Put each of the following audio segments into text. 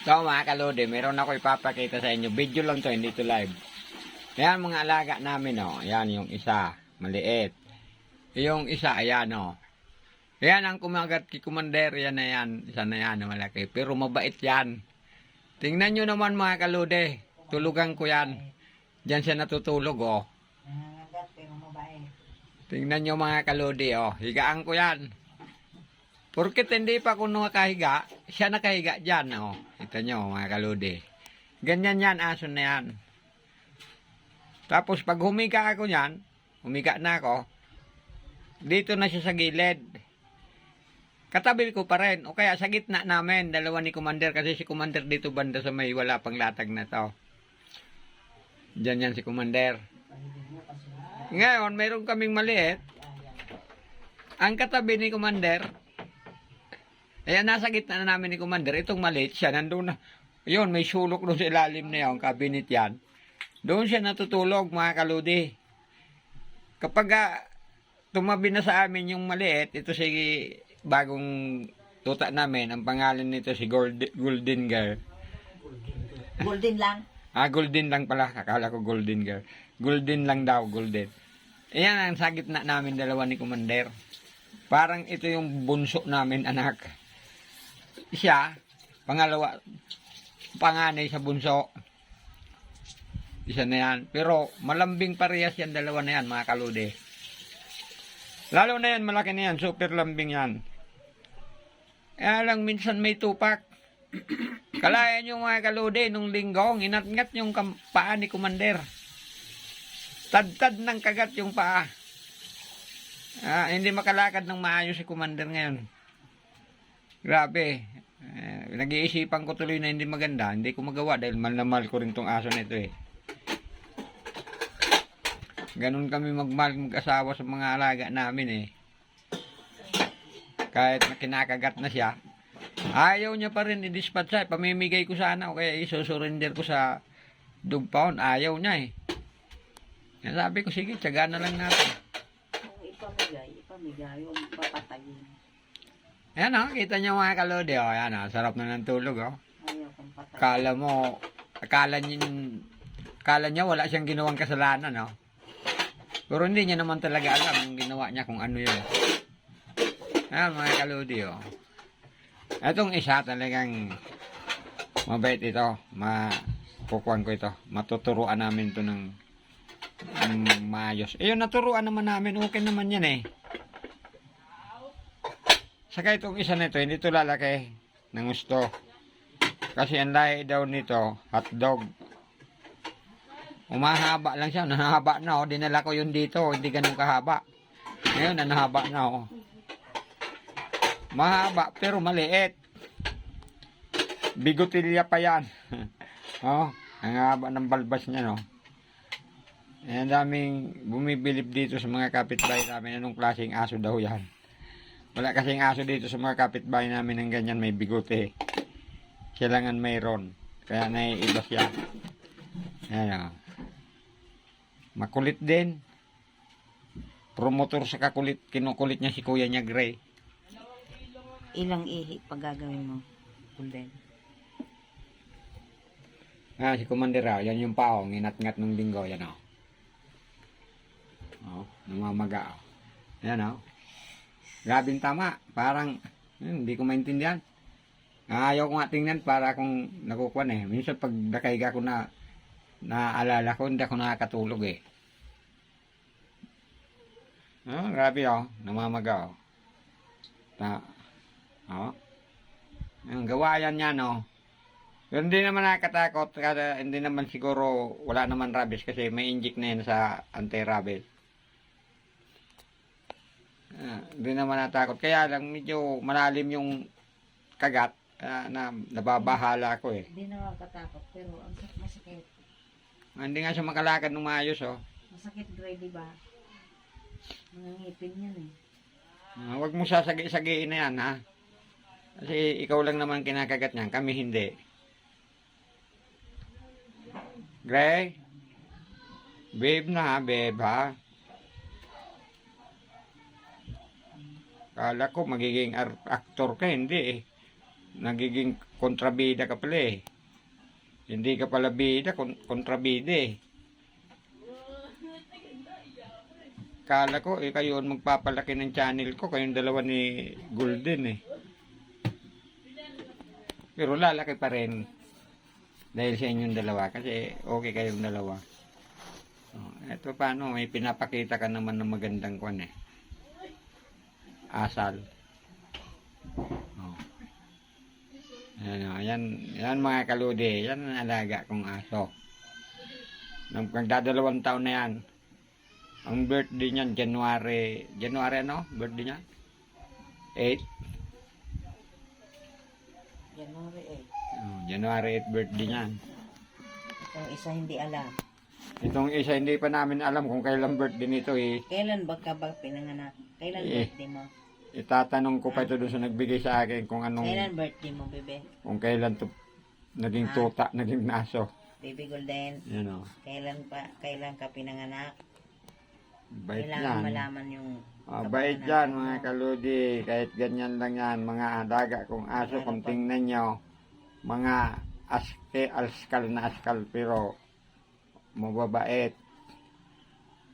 So mga kalode, meron ako ipapakita sa inyo. Video lang to, hindi to live. Ayan mga alaga namin, oh. Ayan yung isa, maliit. Yung isa, ayan, oh. Ayan ang kumagat kay Commander, yan na yan. Isa na yan, na malaki. Pero mabait yan. Tingnan nyo naman mga kalode. Tulugan ko yan. Diyan siya natutulog, oh. Tingnan nyo mga kalode, oh. Higaan ko yan. Porket hindi pa ako nakahiga, siya nakahiga dyan, oh. Ito nyo mga kalode. Ganyan yan, aso na yan. Tapos pag humiga ako yan, humiga na ako, dito na siya sa gilid. Katabi ko pa rin. O kaya sa gitna namin, dalawa ni Commander. Kasi si Commander dito banda sa may wala pang latag na to. Diyan yan si Commander. Ngayon, mayroon kaming maliit. Ang katabi ni Commander, ayan, nasa gitna na namin ni Commander. Itong maliit siya, nandun na. Yun, may sulok doon sa ilalim na yun, cabinet yan. Doon siya natutulog, mga kaludi. Kapag tumabi na sa amin yung maliit, ito si bagong tuta namin, ang pangalan nito si Golden Girl. Golden lang? Golden lang pala. Akala ko Golden Girl. Golden lang daw, golden. Ayan ang sa gitna namin, dalawa ni Commander. Parang ito yung bunso namin, anak. Siya, pangalawa, panganay sa bunso. Isa na yan. Pero malambing parehas yan, dalawa na yan, mga kaludi. Lalo na yan, malaki na yan, super lambing yan. Kaya lang minsan may tupak. Kalayan yung mga kaludi, nung linggo, inat-ngat yung paa ni Commander. Tad-tad ng kagat yung paa. Hindi makalakad ng maayos si Commander ngayon. Grabe. Nag-iisipan ko tuloy na hindi maganda. Hindi ko magawa dahil mahal na mahal ko rin tong aso na ito eh. Ganun kami magmahal mag-asawa sa mga alaga namin eh. Kahit na kinakagat na siya, ayaw niya pa rin i-dispatch siya. Pamimigay ko sana o kaya isusurrender ko sa dog pound. Ayaw niya eh. Kaya sabi ko, sige, tiyaga na lang natin. Ipamigay, yung papatayin. Ayan o, kita niyo mga kalode o. Ayan o, sarap na ng tulog o. Ayaw kong patayin. Kala mo, akala niya wala siyang ginawang kasalanan o. Pero hindi niya naman talaga alam yung ginawa niya kung ano yun. Ayan mga kalode o. Itong isa talagang mabait ito. Kukuhan ko ito. Matuturuan namin ito ng maayos. Yun, naturuan naman namin. Okay naman yan eh. Saka itong isa nito, hindi ito lalaki ng gusto. Kasi ang lahi daw nito, hotdog. Umahaba lang siya. Nanahaba na oh. Dinala ko yun dito. Hindi ganun kahaba. Ngayon, nanahaba na oh. Mahaba pero maliit. Bigotilya pa yan. Oh, ang haba ng balbas niya no. Ang daming bumibilip dito sa mga kapitbahay namin. Anong klaseng aso daw yan? Wala kasing aso dito sa mga kapitbahay namin ng ganyan may bigote. Kailangan mayroon. Kaya naiiba siya. Ayan o. Makulit din. Promotor sa kakulit. Kinukulit niya si kuya niya Gray. Ilang ihi pag gagawin mo, Golden? Si Commander yan yung paong. Inat-ngat ng linggo. Yan o. Namamaga o. Yan o. Grabing tama. Parang, hindi ko maintindihan. Ayaw ko nga tingnan para akong nakukuhan eh. Minsan pag nakahiga ko na naalala ko, hindi ako nakakatulog eh. Grabe o. Namamaga o. Ang gawayan niya no. Pero hindi naman nakakatakot. Hindi naman siguro wala naman rabies kasi may inject na yan sa anti-rabies. Hindi naman natakot. Kaya lang medyo malalim yung kagat na nababahala ako eh. Hindi naman katakot pero ang masakit. Hindi nga siya makalakad ng maayos oh. Masakit Gray, di ba? Nangangipin yan eh. Huwag mo sasagi-sagiin na yan ha. Kasi ikaw lang naman kinakagat niyan. Kami hindi. Gray? Babe na ha, babe ha. Kala ko magiging actor ka, hindi eh. nagiging kontrabida ka pala eh. Hindi ka pala bida, kontrabida eh. Kala ko, kayo ang magpapalaki ng channel ko, kayong dalawa ni Golden eh. Pero lalaki pa rin. Dahil sa inyong dalawa, kasi okay kayong dalawa. Eto paano, may pinapakita ka naman ng magandang kwan eh. Asal. Yan mga kaludi, yan ang alaga kong aso. Nagdadalawang taon na yan. Ang birthday niyan, January ano? Birthday niya? 8? January 8. January 8 birthday niyan. Itong isa hindi alam. Itong isa hindi pa namin alam kung kailan birthday nito eh. Kailan ba ka ba pinanganak? Kailan birthday mo? Itatanong ko pa ito doon sa nagbigay sa akin kung anong... Kailan birthday mo, bebe? Kung kailan to naging tuta, naging naso. Baby Golden, Yan o. kailan ka pinanganak? Bait Kailangan yan. malaman yung... Bait yan mga kaludi. Kahit ganyan lang yan. Mga alaga kong aso. Kung tingnan nyo. Mga askal na askal. Pero mababait.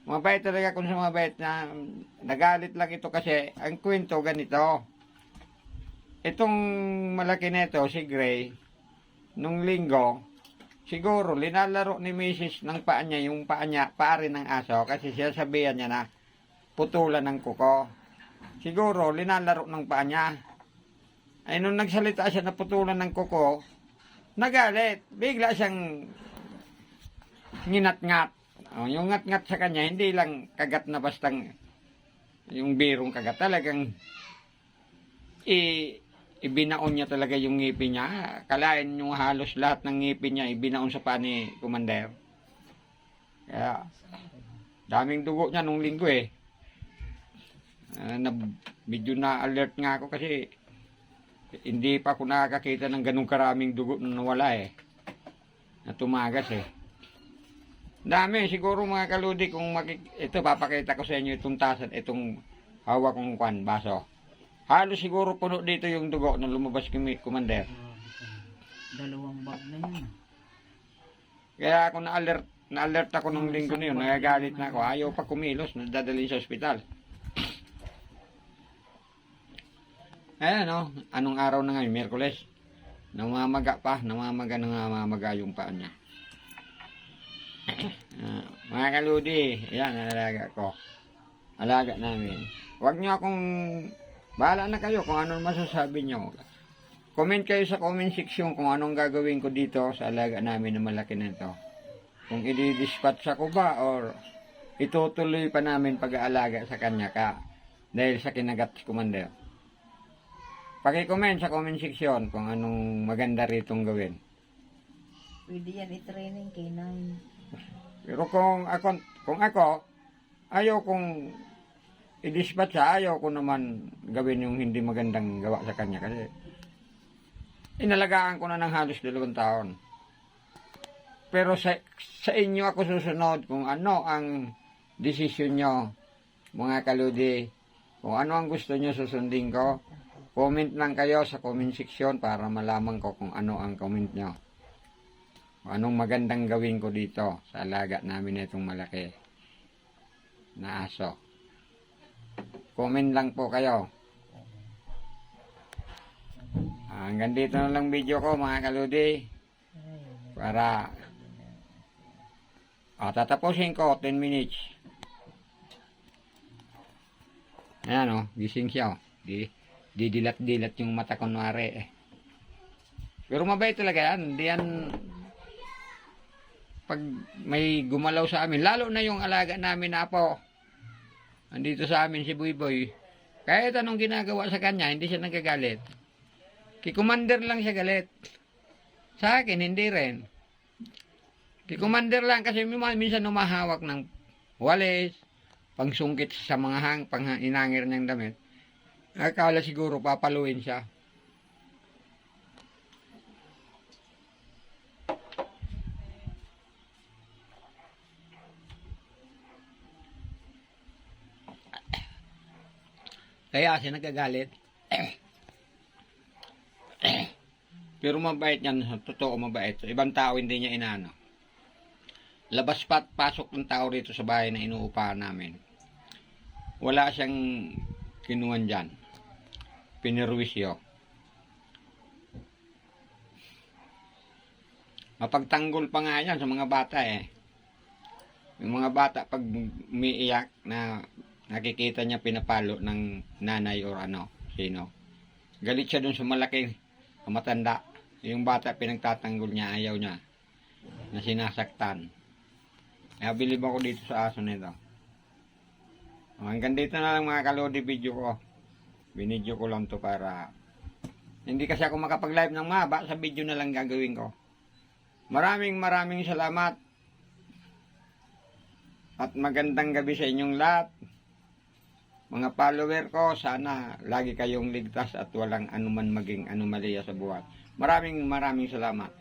Mabait talaga kung sa mabait na nagalit lang ito kasi ang kwento ganito. Itong malaki nito, si Gray, nung linggo, siguro linalaro ni Mrs. ng paa niya, yung paa niya, paa rin ng aso, kasi siya sabihan niya na putulan ng kuko. Siguro linalaro ng paa niya. Ay nung nagsalita siya na putulan ng kuko, nagalit. Bigla siyang nginat-ngat. Yung ngat-ngat sa kanya, hindi lang kagat na bastang yung birong kagat. Talagang ibinaon niya talaga yung ngipin niya. Kalain yung halos lahat ng ngipin niya, ibinaon sa paa ni Commander. Kaya, daming dugo niya nung linggo eh. Medyo na-alert nga ako kasi hindi pa ako nakakakita ng ganung karaming dugo na nawala eh. Na tumagas eh. Dami, siguro mga kaludi, kung ito papakita ko sa inyo itong tasan, itong hawak kong kwan, baso. Halos siguro puno dito yung dugo na lumabas kay Commander. Dalawang bag na yun. Kaya ako na-alert ako nung linggo na yun, nagagalit na ako, ayaw pa kumilos, nadadalhin sa ospital. Ayan no, anong araw na ngayon, Miyerkules. Namamaga yung paa niya. Mga kaludi, yan ang alaga ko. Alaga namin. Huwag nyo akong, bahala na kayo kung ano masasabi nyo. Comment kayo sa comment section kung anong gagawin ko dito sa alaga namin na malaki na ito. Kung i-dispatch ako ba or itutuloy pa namin pag-aalaga sa kanya dahil sa kinagat si Commander. Paki-comment sa comment section kung anong maganda ritong gawin. Pwede yan i-training K9. Pero kung ako, ayaw kong i-dispatch siya, ayaw ko naman gawin yung hindi magandang gawa sa kanya kasi inalagaan ko na ng halos 2 taon. Pero sa inyo ako susunod kung ano ang desisyon nyo, mga kaludi, kung ano ang gusto nyo susundin ko. Comment lang kayo sa comment section para malaman ko kung ano ang comment nyo. Kung anong magandang gawin ko dito sa alaga namin itong malaki na aso. Comment lang po kayo. Hanggang dito na lang video ko mga kaludi. Para tatapusin ko 10 minutes. Ayan gising siya didilat-dilat yung mata kunwari Pero mabait talaga yan. Hindi yan pag may gumalaw sa amin. Lalo na yung alaga namin na apo. Andito sa amin si Buyboy. Kahit anong ginagawa sa kanya, hindi siya nagagalit. Kay Commander lang siya galit. Sa akin, hindi rin. Kay Commander lang kasi minsan umahawak ng walis, pangsungkit sa mga inangir niyang damit. Akala siguro papaluin siya. Kaya siya nagagalit. Pero mabait yan, totoo mabait. So, ibang tao hindi niya inaano. Labas pa at pasok ng tao rito sa bahay na inuupahan namin. Wala siyang kinuhan dyan. Pinirwisyo. Mapagtanggol pa nga yan sa mga bata eh. Yung mga bata pag umiiyak na nakikita niya pinapalo ng nanay or ano, sino. Galit siya dun sa malaking matanda. Yung bata pinagtatanggol niya, ayaw niya. Na sinasaktan. Kaya bilib ako dito sa aso nito. Hanggang dito na lang mga kalodi video ko. Binidyo ko lang to para hindi kasi ako makapag-live ng mahaba, sa video na lang gagawin ko. Maraming salamat. At magandang gabi sa inyong lahat. Mga follower ko, sana lagi kayong ligtas at walang anuman maging anomalya sa buhay. Maraming salamat.